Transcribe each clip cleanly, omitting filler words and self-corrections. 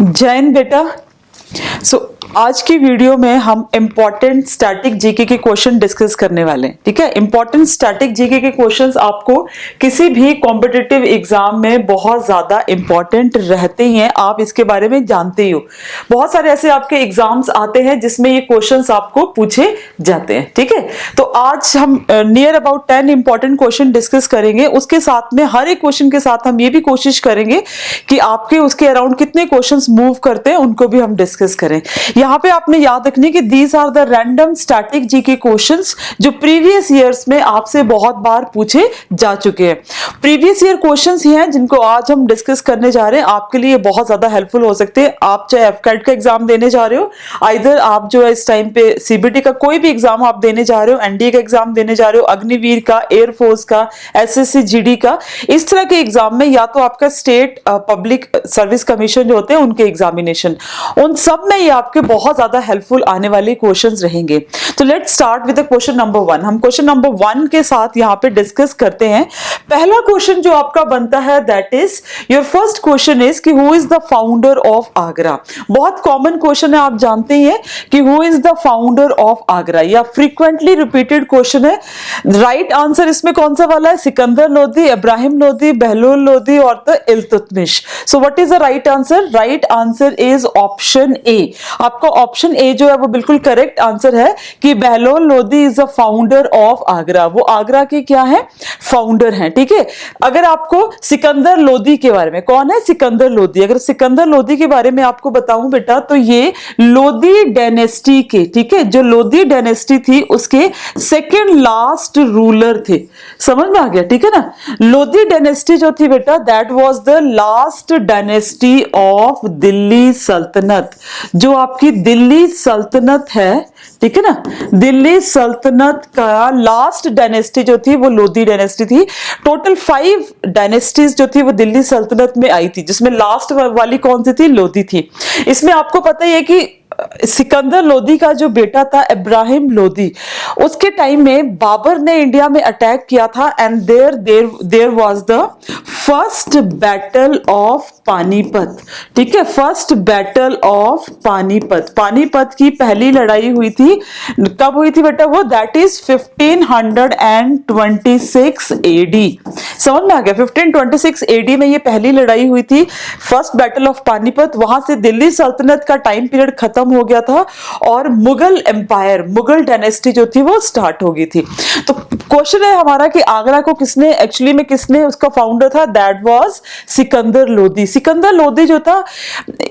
जैन बेटा, आज की वीडियो में हम इंपॉर्टेंट स्टैटिक जीके के क्वेश्चन डिस्कस करने वाले हैं। ठीक है, इंपॉर्टेंट स्टैटिक जीके के क्वेश्चंस आपको किसी भी कॉम्पिटिटिव एग्जाम में बहुत ज्यादा इंपॉर्टेंट रहते हैं, आप इसके बारे में जानते ही हो। बहुत सारे ऐसे आपके एग्जाम्स आते हैं जिसमें ये क्वेश्चंस आपको पूछे जाते हैं। ठीक है, तो आज हम near about 10 important question discuss करेंगे। उसके साथ में हर एक क्वेश्चन के साथ हम ये भी कोशिश करेंगे कि आपके उसके अराउंड कितने क्वेश्चंस मूव करते हैं उनको भी हम डिस्कस करें। यहाँ पे आपने याद रखनी कि these are the random static GK questions जो प्रीवियस ईयर्स में आपसे बहुत बार पूछे जा चुके हैं। प्रीवियस ईयर क्वेश्चंस ही हैं जिनको आज हम डिस्कस करने जा रहे हैं। आपके लिए बहुत ज्यादा हेल्पफुल हो सकते हैं। आप चाहे एफकैट का एग्जाम देने जा रहे हो, आइदर आप जो है इस टाइम पे सीबीटी का कोई भी एग्जाम आप देने जा रहे हो, एनडीए का एग्जाम देने जा रहे हो, अग्निवीर का, एयरफोर्स का, एसएससी जीडी का, इस तरह के एग्जाम में, या तो आपका स्टेट पब्लिक सर्विस कमीशन जो होते हैं उनके एग्जामिनेशन, उन सब में ये आपके बहुत ज्यादा हेल्पफुल आने वाले क्वेश्चंस रहेंगे। तो let's start with the question number 1। हम क्वेश्चन नंबर 1 के साथ यहाँ पे डिस्कस करते हैं। पहला क्वेश्चन जो आपका बनता है that is your first question is कि who is the founder of Agra. बहुत कॉमन क्वेश्चन है, आप जानते ही हैं कि who is the founder of Agra, या फ्रीक्वेंटली रिपीटेड क्वेश्चन है। राइट आंसर इसमें कौन सा वाला है? सिकंदर लोदी, इब्राहिम लोदी, बहलोल लोदी और the Iltutmish. So what is the right answer? Right answer is option A. आपका ऑप्शन ए जो है वो बिल्कुल करेक्ट आंसर है कि Bahlol Lodi is the founder of Agra. वो आगरा के क्या है? फाउंडर हैं। ठीक है, अगर आपको सिकंदर लोदी के बारे में, कौन है सिकंदर लोदी, अगर सिकंदर लोदी के बारे में आपको बताऊं बेटा, तो ये लोदी डायनेस्टी के, ठीक है, जो लोदी डायनेस्टी थी उसके सेकेंड लास्ट रूलर थे। समझ में आ गया? ठीक है ना, लोदी डायनेस्टी जो थी बेटा, that was the last dynasty of Delhi सल्तनत। जो आपकी दिल्ली सल्तनत है, ठीक है ना, दिल्ली सल्तनत का लास्ट डायनेस्टी जो थी वो लोदी डायनेस्टी थी। टोटल 5 डायनेस्टीज जो थी वो दिल्ली सल्तनत में आई थी, जिसमें लास्ट वाली कौन सी थी? लोदी थी। इसमें आपको पता ही है कि सिकंदर लोदी का जो बेटा था इब्राहिम लोदी, उसके टाइम में बाबर ने इंडिया में अटैक किया था, and there was the first battle of Panipat. ठीक है, first battle of Panipat. Panipat की पहली लड़ाई हुई थी, कब हुई थी बेटा? वो दैट इज 1526 एडी। समझ में आ गया? 1526 एडी में ये पहली लड़ाई हुई थी, फर्स्ट बैटल ऑफ पानीपत। वहां से दिल्ली सल्तनत का टाइम पीरियड खत्म हो गया था और मुगल एम्पायर, मुगल डायनेस्टी जो थी वो स्टार्ट हो गई थी। तो क्वेश्चन है हमारा कि आगरा को किसने, एक्चुअली में किसने उसका फाउंडर था? That was Sikandar Lodi. सिकंदर लोदी जो था,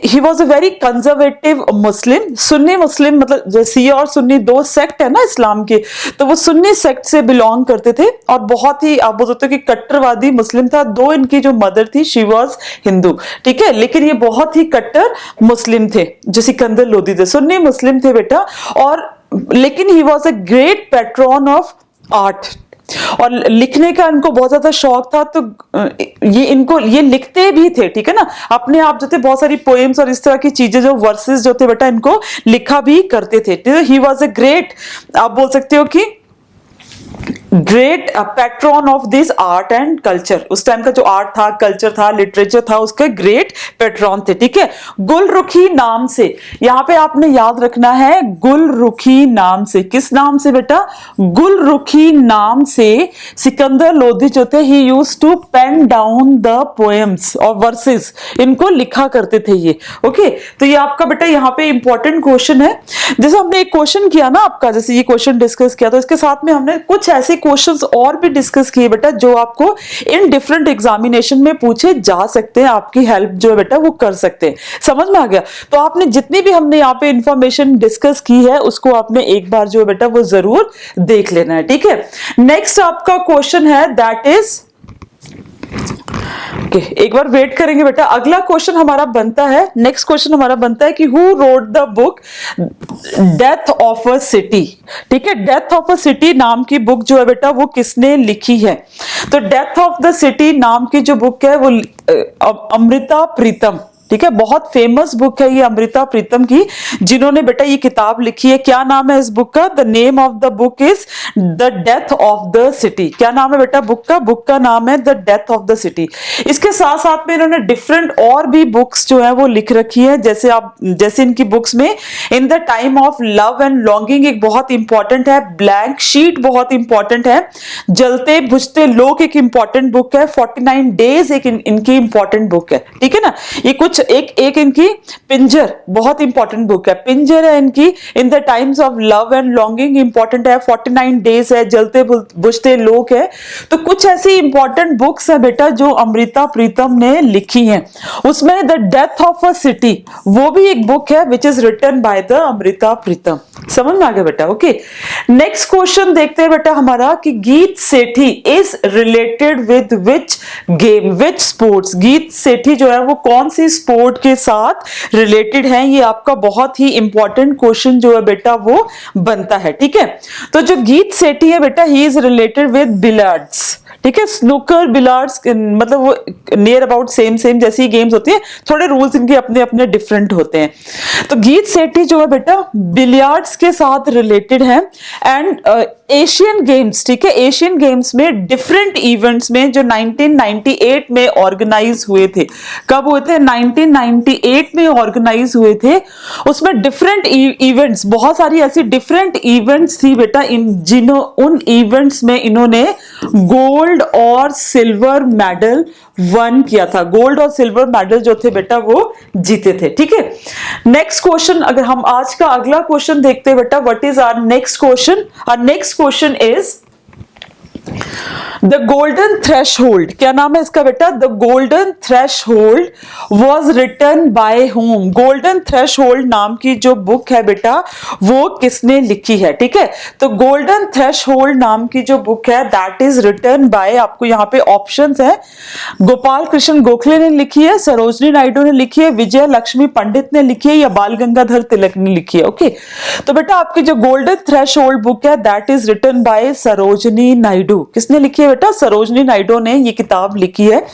he was a very conservative Muslim, Sunni Muslim, मतलब जो शिया और सुन्नी दो सेक्ट है ना इस्लाम के, तो वो सुन्नी सेक्ट से बिलोंग करते थे और बहुत ही, आप बोल सकते हो कि कट्टरवादी मुस्लिम था। दो इनकी जो मदर थी शी वाज हिंदू, ठीक है, लेकिन ये बहुत ही कट्टर मुस्लिम थे जो सिकंदर लोदी थे, सुन्नी मुस्लिम थे बेटा। और लेकिन he was a great patron of art, और लिखने का इनको बहुत ज्यादा शौक था। तो ये लिखते भी थे, ठीक है ना, अपने आप जो थे बहुत सारी पोएम्स और इस तरह की चीजें, जो वर्सेस जो थे बेटा, इनको लिखा भी करते थे। ही वॉज अ ग्रेट, आप बोल सकते हो कि great patron of this art and culture. उस टाइम का जो आर्ट था, कल्चर था, लिटरेचर था, उसके ग्रेट पैट्रॉन थे। ठीक है, गुलरुखी नाम से, यहां पे आपने याद रखना है, गुलरुखी नाम से। किस नाम से बेटा? गुलरुखी नाम से सिकंदर लोदी जो थे, he used to pen down the poems और वर्सेस, इनको लिखा करते थे ये। ओके, तो ये आपका बेटा यहाँ पे इंपॉर्टेंट क्वेश्चन है। जैसे हमने एक क्वेश्चन किया ना आपका, जैसे ये क्वेश्चन डिस्कस किया, तो इसके साथ में हमने कुछ ऐसे क्वेश्चंस और भी डिस्कस किए बेटा जो आपको इन डिफरेंट एग्जामिनेशन में पूछे जा सकते हैं, आपकी हेल्प जो है बेटा वो कर सकते हैं। समझ में आ गया? तो आपने जितनी भी हमने यहाँ पे इंफॉर्मेशन डिस्कस की है उसको आपने एक बार जो है बेटा वो जरूर देख लेना है। ठीक है, नेक्स्ट आपका क्वेश्चन है दैट इज, ओके, एक बार वेट करेंगे बेटा। अगला क्वेश्चन हमारा बनता है, नेक्स्ट क्वेश्चन हमारा बनता है कि who wrote the book death of a city. ठीक है, डेथ ऑफ अ सिटी नाम की बुक जो है बेटा वो किसने लिखी है? तो डेथ ऑफ द सिटी नाम की जो बुक है वो अमृता प्रीतम, ठीक है, बहुत फेमस बुक है ये अमृता प्रीतम की, जिन्होंने बेटा ये किताब लिखी है। क्या नाम है इस बुक का? The name of the book is the death of the city. क्या नाम है बेटा बुक का? बुक का नाम है the death of the city. इसके साथ साथ में इन्होंने डिफरेंट और भी बुक्स जो है वो लिख रखी है, जैसे इनकी बुक्स में in the time of love and longing एक बहुत इंपॉर्टेंट है, ब्लैंक शीट बहुत इंपॉर्टेंट है, जलते बुझते लोग एक इंपॉर्टेंट बुक है, 49 डेज एक इनकी इंपॉर्टेंट बुक है, ठीक है ना। ये कुछ एक इनकी पिंजर बहुत इंपॉर्टेंट बुक है, पिंजर है इनकी, in the times of love and longing important है, 49 डेज है, जलते बुझते लोग है। तो कुछ ऐसी इंपॉर्टेंट बुक्स है बेटा जो अमृता प्रीतम ने लिखी हैं। उसमें the death of a city वो भी एक बुक है which is written by the Amrita Pritam. समझ में आ गया बेटा? ओके, नेक्स्ट क्वेश्चन देखते हैं बेटा हमारा कि Geet Sethi is related with which game, which sports. Geet Sethi जो है वो कौन सी स्पोर्ट के साथ रिलेटेड है? ये आपका बहुत ही इंपॉर्टेंट क्वेश्चन जो है बेटा वो बनता है, ठीक है। तो जो गीत सेठी है बेटा he is related with billiards, ठीक है, स्नूकर बिलियर्ड्स, मतलब वो नियर अबाउट सेम जैसी गेम्स होती है, थोड़े रूल्स इनके अपने अपने डिफरेंट होते हैं। तो गीत सेठी जो है बेटा बिलियर्ड्स के साथ रिलेटेड है। एंड एशियन गेम्स, ठीक है, एशियन गेम्स में डिफरेंट इवेंट्स में जो 1998 में ऑर्गेनाइज हुए थे, कब हुए थे? 1998 में ऑर्गेनाइज हुए थे। उसमें डिफरेंट इवेंट्स, बहुत सारी ऐसी डिफरेंट इवेंट्स थी बेटा उन इवेंट्स में इन्होंने गोल्ड और सिल्वर मेडल वन किया था, गोल्ड और सिल्वर मेडल जो थे बेटा वो जीते थे, ठीक है। नेक्स्ट क्वेश्चन, अगर हम आज का अगला क्वेश्चन देखते हैं बेटा, what is our next question? Our next question is the golden threshold. क्या नाम है इसका बेटा? The golden threshold was written by home. Golden threshold नाम की जो बुक है बेटा वो किसने लिखी है, ठीक है। तो गोल्डन थ्रेशहोल्ड नाम की जो बुक है दैट इज रिटन बाय, आपको यहाँ पे ऑप्शंस है, गोपाल कृष्ण गोखले ने लिखी है, सरोजनी नायडू ने लिखी है, विजय लक्ष्मी पंडित ने लिखी है, या बाल गंगाधर तिलक ने लिखी है। ओके, तो बेटा आपकी जो गोल्डन थ्रेशहोल्ड बुक है that is written by Sarojini Naidu. किसने लिखी है बेटा? सरोजनी नायडू ने ये किताब लिखी है।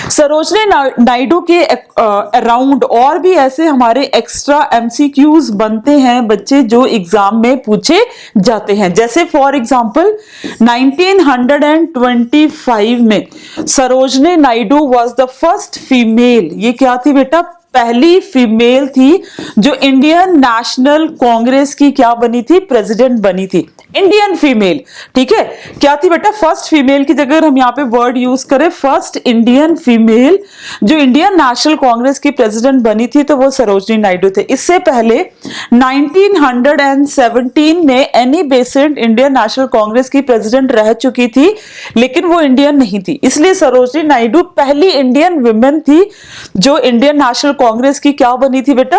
सरोजनी नायडू के अराउंड और भी ऐसे हमारे एक्स्ट्रा एमसीक्यूज बनते हैं बच्चे जो एग्जाम में पूछे जाते हैं। जैसे फॉर एग्जांपल 1925 में Sarojini Naidu was the first female, ये क्या थी बेटा? पहली फीमेल थी जो इंडियन नेशनल कांग्रेस की क्या बनी थी? प्रेसिडेंट बनी थी, इंडियन फीमेल, ठीक है। क्या थी बेटा? फर्स्ट फीमेल की जगह हम यहाँ पे वर्ड यूज करें फर्स्ट इंडियन फीमेल जो इंडियन नेशनल कांग्रेस की प्रेसिडेंट बनी थी तो वो सरोजनी नायडू थे। इससे पहले 1917 में Annie Besant Indian National Congress की प्रेसिडेंट रह चुकी थी, लेकिन वो इंडियन नहीं थी, इसलिए सरोजनी नायडू पहली इंडियन वुमेन थी जो इंडियन नेशनल कांग्रेस की क्या बनी थी बेटा?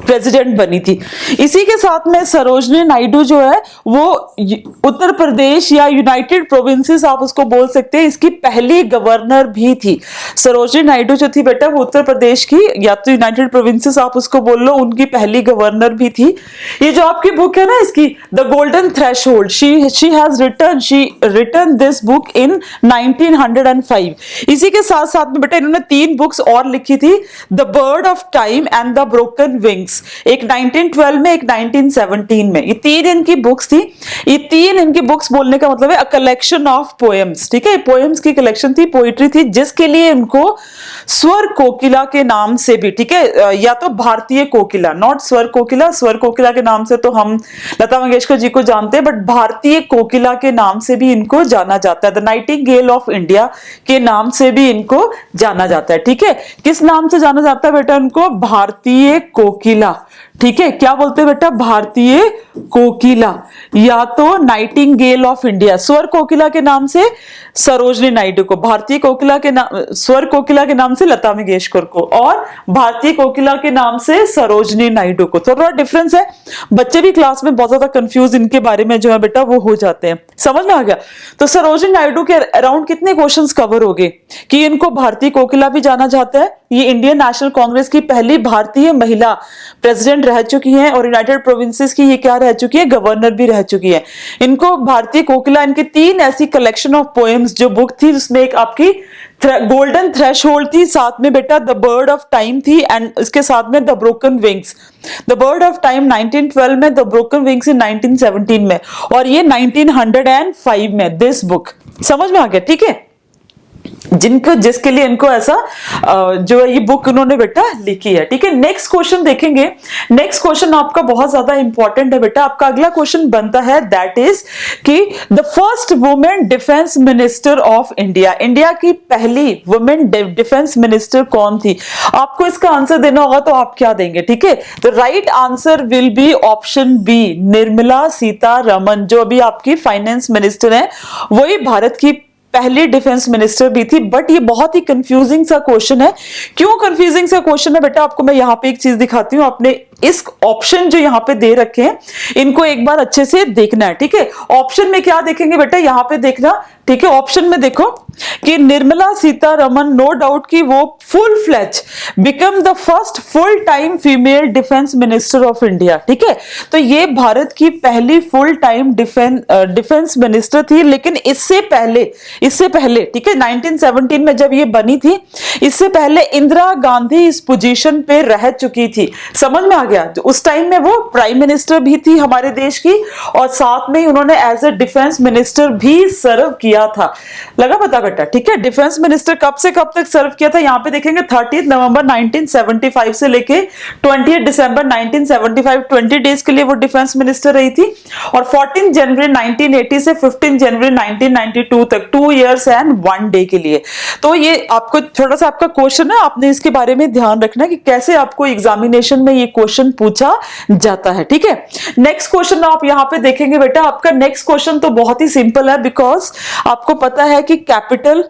प्रेसिडेंट बनी थी। इसी के साथ में सरोजनी नायडू जो है वो उत्तर प्रदेश या यूनाइटेड प्रोविंसेस आप उसको बोल सकते हैं, इसकी पहली गवर्नर भी थी। सरोजनी नायडू जो थी बेटा वो उत्तर प्रदेश की या तो यूनाइटेड प्रोविंसेस आप उसको बोल लो, उनकी पहली गवर्नर भी थी। ये जो आपकी बुक है ना इसकी the golden threshold, she has written this book in 1905। इसी के साथ साथ में बेटा इन्होंने 3 बुक्स और लिखी थी, the bird of time and the broken wings, एक 1912 में, एक 1917 में। ये 3 इनकी बुक्स थी। ये 3 इनकी बुक्स बोलने का मतलब है अ कलेक्शन ऑफ पोएम्स, ठीक है, पोएम्स की कलेक्शन थी, पोइट्री थी, जिसके लिए इनको स्वर कोकिला के नाम से भी, ठीक है, या तो भारतीय कोकिला, नॉट स्वर कोकिला, स्वर कोकिला के नाम से तो हम लता मंगेशकर जी को जानते हैं, बट भारतीय कोकिला के नाम से भी इनको जाना जाता है, द नाइटिंगेल ऑफ इंडिया के नाम से भी इनको जाना जाता है, ठीक है। किस नाम से जाना जाता है बेटा इनको? भारतीय कोकिला, ठीक है। क्या बोलते हैं बेटा? भारतीय कोकिला या तो नाइटिंगेल ऑफ इंडिया। स्वर कोकिला के नाम से सरोजनी नायडू को, भारतीय कोकिला के नाम, स्वर कोकिला के नाम से लता मंगेशकर को, और भारतीय कोकिला के नाम से सरोजनी नायडू को। थोड़ा डिफरेंस है, बच्चे भी क्लास में बहुत ज्यादा कंफ्यूज इनके बारे में जो है बेटा वो हो जाते हैं। समझ में आ गया? तो सरोजनी नायडू के अराउंड कितने क्वेश्चंस कवर हो गए कि इनको भारतीय कोकिला भी जाना जाता है, ये इंडियन नेशनल कांग्रेस की पहली भारतीय महिला प्रेसिडेंट रह चुकी हैं, और यूनाइटेड प्रोविंसेस की ये क्या रह चुकी है? गवर्नर भी रह चुकी है। इनको भारतीय कोकिला, इनके 3 ऐसी कलेक्शन ऑफ पोएम्स जो बुक थी, उसमें एक आपकी गोल्डन थ्रेशोल्ड थी, साथ में बेटा द बर्ड ऑफ टाइम थी, एंड इसके साथ में the broken wings. The bird of time 1912 में, द ब्रोकन विंग्स इन 1917 में, और ये 1905 में। दिस बुक समझ में आ गया, ठीक है, जिनको जिसके लिए इनको ऐसा जो है ये बुक उन्होंने बेटा लिखी है, ठीक है। नेक्स्ट क्वेश्चन देखेंगे। नेक्स्ट क्वेश्चन आपका बहुत ज्यादा इंपॉर्टेंट है बेटा। आपका अगला क्वेश्चन बनता है दैट इज कि the first women defence minister of India, India की पहली वुमेन डिफेंस मिनिस्टर कौन थी? आपको इसका आंसर देना होगा, तो आप क्या देंगे, ठीक है। तो right answer will be option B, Nirmala Sitharaman, जो अभी आपकी फाइनेंस मिनिस्टर है, वही भारत की पहली डिफेंस मिनिस्टर भी थी। बट ये बहुत ही कंफ्यूजिंग सा क्वेश्चन है। क्यों कंफ्यूजिंग सा क्वेश्चन है बेटा, आपको मैं यहां पे एक चीज दिखाती हूं। आपने इस ऑप्शन जो यहां पे दे रखे हैं, इनको एक बार अच्छे से देखना है, ठीक है। ऑप्शन में क्या देखेंगे बेटा, यहां पे देखना, ठीक है। ऑप्शन में देखो कि निर्मला सीतारमन, नो डाउट कि वो full fledged become the first full time female defence minister of India, ठीक है। तो ये भारत की पहली फुल टाइम डिफेंस मिनिस्टर थी। लेकिन इससे पहले ठीक है, 1917 में जब ये बनी थी, इससे पहले इंदिरा गांधी इस पोजीशन पे रह चुकी थी। समझ में आ गया? तो उस टाइम में वो प्राइम मिनिस्टर भी थी हमारे देश की, और साथ में ही उन्होंने एज ए डिफेंस मिनिस्टर भी सर्व किया था। लगा पता बेटा, ठीक है। डिफेंस मिनिस्टर कब से कब तक सर्व किया था, यहां पे देखेंगे 30 नवंबर 1975 से लेके 20 दिसंबर 1975, 20 डेज के लिए वो डिफेंस मिनिस्टर रही थी। और 14 जनवरी 1980 से 15 जनवरी 1992 तक 2 इयर्स एंड 1 डे के लिए। तो ये आपको थोड़ा सा आपका क्वेश्चन है, आपने इसके बारे में ध्यान रखना कि कैसे आपको एग्जामिनेशन में ये क्वेश्चन पूछा जाता है, ठीक है। नेक्स्ट क्वेश्चन आप यहां पे देखेंगे बेटा। आपका नेक्स्ट क्वेश्चन तो बहुत ही सिंपल है, बिकॉज आपको पता है कि कैपिटल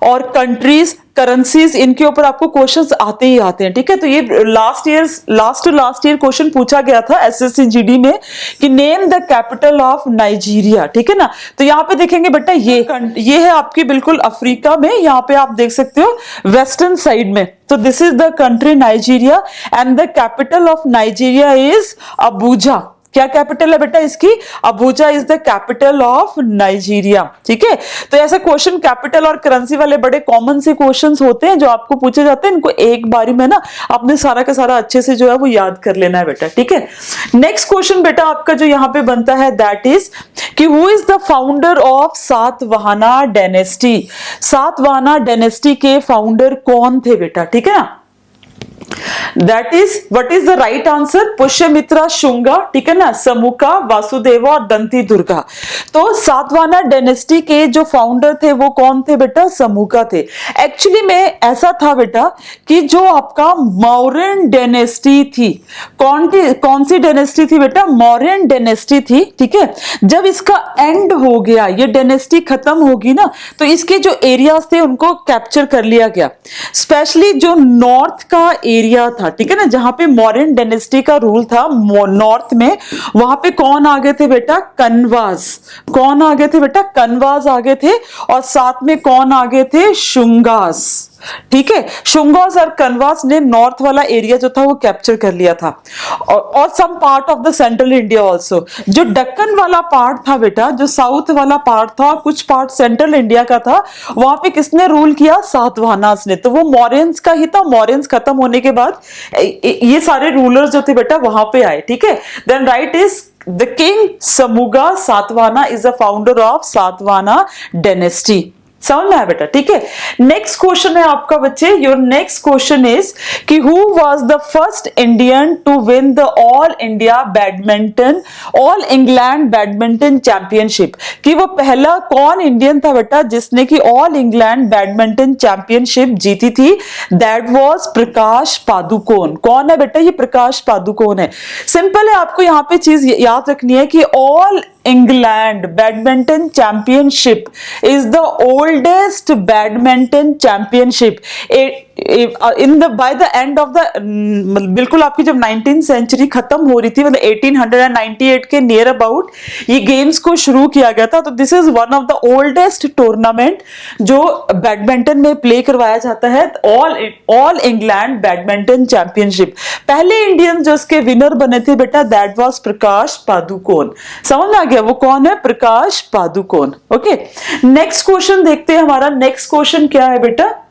और कंट्रीज, करेंसीज, इनके ऊपर आपको क्वेश्चंस आते ही आते हैं, ठीक है। तो ये लास्ट ईयर क्वेश्चन पूछा गया था एसएससी जीडी में कि name the capital of Nigeria, ठीक है ना। तो यहां पे देखेंगे बेटा, ये है आपकी बिल्कुल अफ्रीका में, यहां पे आप देख सकते हो वेस्टर्न साइड में। तो this is the country Nigeria, and the capital of Nigeria is Abuja. क्या कैपिटल है बेटा इसकी? Abuja is the capital of Nigeria, ठीक है। तो ऐसा क्वेश्चन कैपिटल और करेंसी वाले बड़े कॉमन से क्वेश्चंस होते हैं जो आपको पूछे जाते हैं। इनको एक बारी में ना आपने सारा का सारा अच्छे से जो है वो याद कर लेना है बेटा, ठीक है। नेक्स्ट क्वेश्चन बेटा आपका जो यहां पे बनता है दैट इज कि who is the founder of Satavahana dynasty? Satavahana dynasty के फाउंडर कौन थे बेटा, ठीक है ना। That is what is the right answer? Pushyamitra Shunga, ठीक है ना, समुका, वासुदेवा और दंती दुर्गा। तो सातवाहना डायनेस्टी के जो फाउंडर थे वो कौन थे बेटा? समुका थे। एक्चुअली में ऐसा था बेटा कि जो आपका मौर्यन डायनेस्टी थी, कौन सी डायनेस्टी थी बेटा? मौर्यन डायनेस्टी थी, ठीक है। जब इसका एंड हो गया, ये डायनेस्टी खत्म होगी ना, तो इसके जो एरियाज थे उनको कैप्चर कर लिया गया। स्पेशली जो नॉर्थ का एरिया था, ठीक है ना, जहां पे मौर्यन डायनेस्टी का रूल था नॉर्थ में, वहां पे कौन आ गए थे बेटा? कन्वाज। कौन आ गए थे बेटा? कन्वाज आ गए थे। और साथ में कौन आ गए थे? शुंगास, ठीक है। शुंगास और कन्वास ने नॉर्थ वाला एरिया जो था वो कैप्चर कर लिया था, और some part of the central India also. जो दक्कन वाला पार्ट था बेटा, जो साउथ वाला पार्ट था, कुछ पार्ट सेंट्रल इंडिया का था, वहां पे किसने रूल किया? सातवाहनास ने। तो वो मौर्यंस का ही था। मौर्यंस खत्म होने के बाद ये सारे रूलर्स जो थे बेटा वहां पे आए, ठीक है। Then right is the king Simuka Satavahana is the founder of Satavahana dynasty. समझ में आया बेटा, ठीक है। नेक्स्ट क्वेश्चन है आपका बच्चे, योर नेक्स्ट क्वेश्चन इज कि who was the first Indian to win the all England badminton championship? कि वो पहला कौन इंडियन था बेटा जिसने कि ऑल इंग्लैंड बैडमिंटन चैंपियनशिप जीती थी? That was Prakash Padukone. कौन है बेटा? ये प्रकाश पादुकोण है। सिंपल है, आपको यहां पे चीज याद रखनी है कि all England badminton championship is the oldest badminton championship. In the by the end of the बिल्कुल आपकी जब 19th सेंचुरी खत्म हो रही थी, मतलब 1898 के नियर अबाउट ये गेम्स को शुरू किया गया था। तो this is one of the oldest tournament जो बैडमिंटन में प्ले करवाया जाता है, ऑल इंग्लैंड बैडमिंटन चैंपियनशिप। पहले इंडियन जो इसके विनर बने थे बेटा, दैट वाज प्रकाश पादुकोण। समझ में आ गया वो कौन है? Prakash Padukone. Okay, next question देखते हैं। हमारा नेक्स्ट क्वेश्चन क्या है बेटा?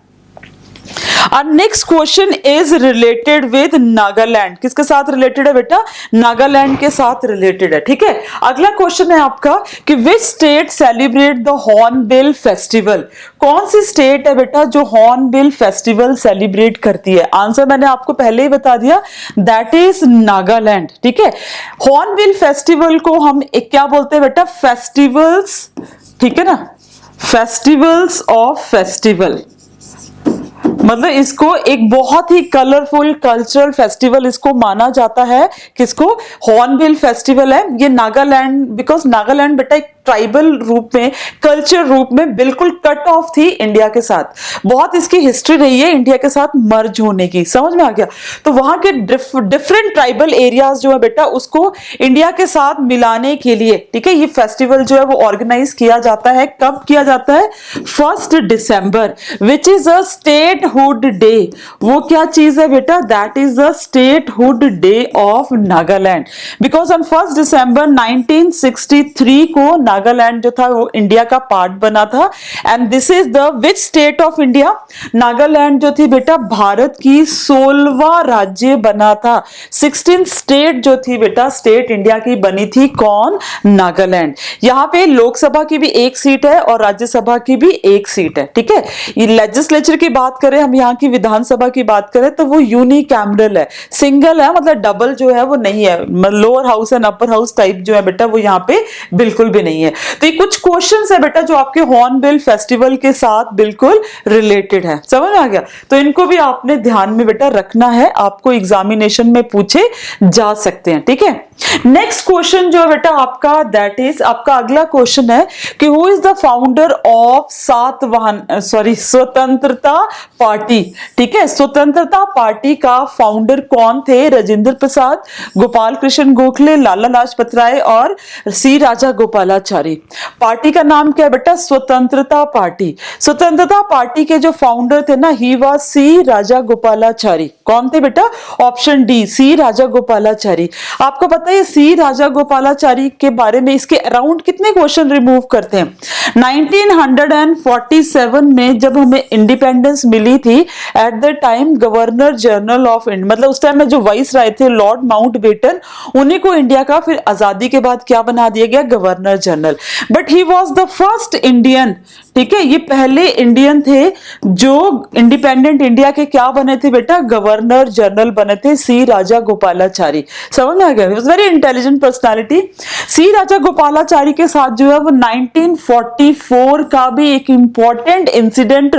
Our next question is related with Nagaland. किसके साथ रिलेटेड है बेटा? नागालैंड के साथ रिलेटेड है। ठीक है, अगला क्वेश्चन है आपका कि which state celebrate the hornbill festival? कौन सी स्टेट है बेटा जो हॉर्नबिल फेस्टिवल सेलिब्रेट करती है? आंसर मैंने आपको पहले ही बता दिया, दैट इज नागालैंड। ठीक है, हॉर्नबिल फेस्टिवल को हम एक क्या बोलते हैं बेटा? फेस्टिवल्स। ठीक है ना, फेस्टिवल्स ऑफ फेस्टिवल, मतलब इसको एक बहुत ही कलरफुल कल्चरल फेस्टिवल इसको माना जाता है। किसको? हॉर्नबिल फेस्टिवल है ये नागालैंड, बिकॉज नागालैंड बेटा एक ट्राइबल रूप में, कल्चर रूप में बिल्कुल कट ऑफ थी इंडिया के साथ। बहुत इसकी हिस्ट्री रही है इंडिया के साथ मर्ज होने की। समझ में आ गया? तो वहां के डिफरेंट ट्राइबल एरियाज जो है बेटा उसको इंडिया के साथ मिलाने के लिए, ठीक है, ये फेस्टिवल जो है वो ऑर्गेनाइज किया जाता है। कब किया जाता है? 1 दिसंबर, which is a statehood day. वो क्या चीज है बेटा? That is the statehood day of Nagaland, because on 1 दिसंबर 1963 को नागालैंड जो था वो इंडिया का पार्ट बना था। And this is the which state of India? Nagaland जो थी बेटा भारत की 16वां राज्य बना था। 16 स्टेट जो थी बेटा, स्टेट इंडिया की बनी थी कौन? नागालैंड। यहाँ पे लोकसभा की भी 1 सीट है और राज्यसभा की भी 1 सीट है। ठीक है, ये लेजिस्लेचर की बात करें, हम यहाँ की विधानसभा की बात करें तो वो यूनिकैमरल है, सिंगल है, मतलब डबल जो है वो नहीं है। Lower house and upper house type जो है बेटा वो यहाँ पे बिल्कुल भी नहीं है। तो ये कुछ क्वेश्चंस है बेटा जो आपके हॉर्नबिल फेस्टिवल के साथ बिल्कुल रिलेटेड है। समझ में आ गया? तो इनको भी आपने ध्यान में बेटा रखना है, आपको एग्जामिनेशन में पूछे जा सकते हैं। ठीक है, नेक्स्ट क्वेश्चन जो है बेटा आपका, दैट इज आपका अगला क्वेश्चन है कि who is the founder of स्वतंत्रता पार्टी। ठीक है, स्वतंत्रता पार्टी का फाउंडर कौन थे? राजेंद्र प्रसाद, गोपाल कृष्ण गोखले, लाला लाजपत राय और सी राजा गोपालाचारी। पार्टी का नाम क्या है बेटा? स्वतंत्रता पार्टी। स्वतंत्रता पार्टी के जो फाउंडर थे ना, ही वाज सी राजा गोपालाचारी। कौन थे बेटा? ऑप्शन डी, सी राजा गोपालाचारी। आपको पता है सी राजा गोपालाचारी के बारे में इसके अराउंड कितने क्वेश्चन रिमूव करते हैं? 1947 में जब हमें इंडिपेंडेंस मिली थी, at the time governor general of India, मतलब उस टाइम में जो वाइस राय थे लॉर्ड माउंटबेटन, उन्हीं को इंडिया का फिर आजादी के बाद क्या बना दिया गया? Governor general. But he was the first Indian, ठीक है, ये पहले इंडियन थे जो इंडिपेंडेंट इंडिया के क्या बने थे बेटा? गवर्नर जनरल बने थे, सी राजा गोपालाचारी। समझ में आ गया? Very intelligent personality. C Raja Gopalachari के साथ जो है वो 1944 का भी एक इंपॉर्टेंट इंसिडेंट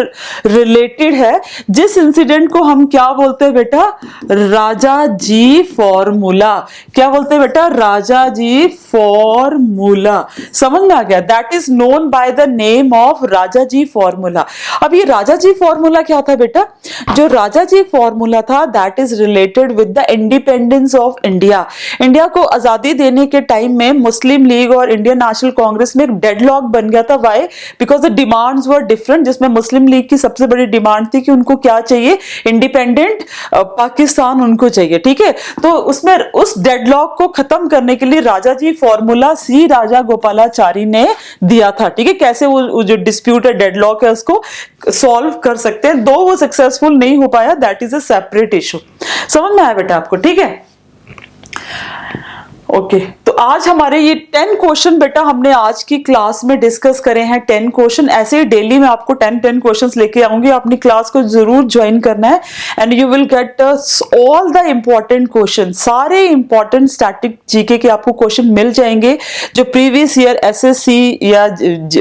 रिलेटेड है, जिस इंसिडेंट को हम क्या बोलते हैं बेटा? Rajaji formula. क्या बोलते हैं बेटा? Rajaji formula. समझ में आ गया? That is known by the name of Rajaji formula. अब ये राजा जी फॉर्मूला क्या था बेटा? जो राजा जी फॉर्मूला था that is related with the independence of India. India को आजादी देने के टाइम में मुस्लिम लीग और इंडियन नेशनल कांग्रेस में एक डेडलॉक बन गया था। Why? Because the demands were different, जिसमें मुस्लिम लीग की सबसे बड़ी डिमांड थी कि उनको क्या चाहिए? इंडिपेंडेंट पाकिस्तान उनको चाहिए। ठीक है, तो उसमें उस डेडलॉक को खत्म करने के लिए राजा जी फॉर्मूला सी राजा गोपालाचारी ने दिया था। ठीक है, कैसे वो जो डिस्प्यूट है, डेडलॉक है, उसको सॉल्व कर सकते हैं। दो वो सक्सेसफुल नहीं हो पाया, that is a separate issue. समझ में आया बेटा आपको? ठीक है, ओके तो आज हमारे ये 10 क्वेश्चन बेटा हमने आज की क्लास में डिस्कस करे हैं। 10 क्वेश्चन ऐसे ही डेली मैं आपको 10 क्वेश्चंस लेके आऊंगी। अपनी क्लास को जरूर ज्वाइन करना है and you will get all the important question. सारे इंपॉर्टेंट स्टैटिक जीके के आपको क्वेश्चन मिल जाएंगे जो प्रीवियस ईयर एसएससी या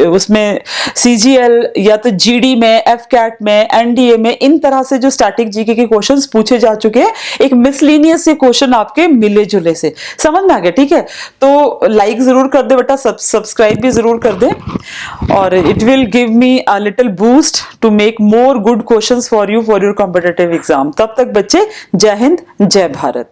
उसमें सीजीएल या तो जीडी में, एफकैट में, एनडीए में, इन तरह से जो स्टैटिक जीके के क्वेश्चन पूछे जा चुके हैं। एक मिसलिनियस से क्वेश्चन आपके मिले जुले से। समझ में आ गया, ठीक है। तो लाइक जरूर कर दे बेटा, सब्सक्राइब भी जरूर कर दे, और it will give me a little boost to make more good questions for your competitive exam. तब तक बच्चे, जय हिंद, जय भारत।